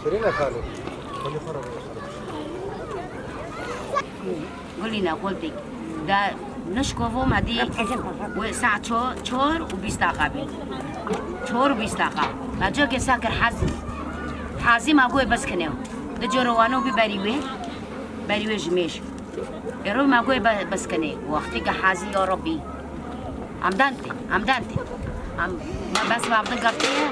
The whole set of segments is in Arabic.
شيرين خالد قولي لنا قلتك ده نشكوفو مدي وساعة شهور وبيس دقيقة شهور وبيس دقيقة أجوك ساكر حازي ما قوي بس كنيو ده جروانو ببريوه جميش يروي ما قوي بس كني وقتك حازي يا ربي عمدانتي عم ما بس ما بدك قفتيها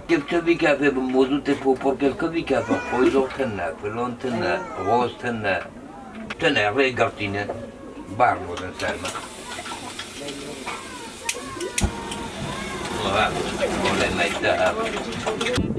كيف كافي بموضوع تفوق كيف كافي خويزو تنا فلون تنا غوز تنا غير قرتينا بار مودن سالمة الله أعلم ولا ما يتهم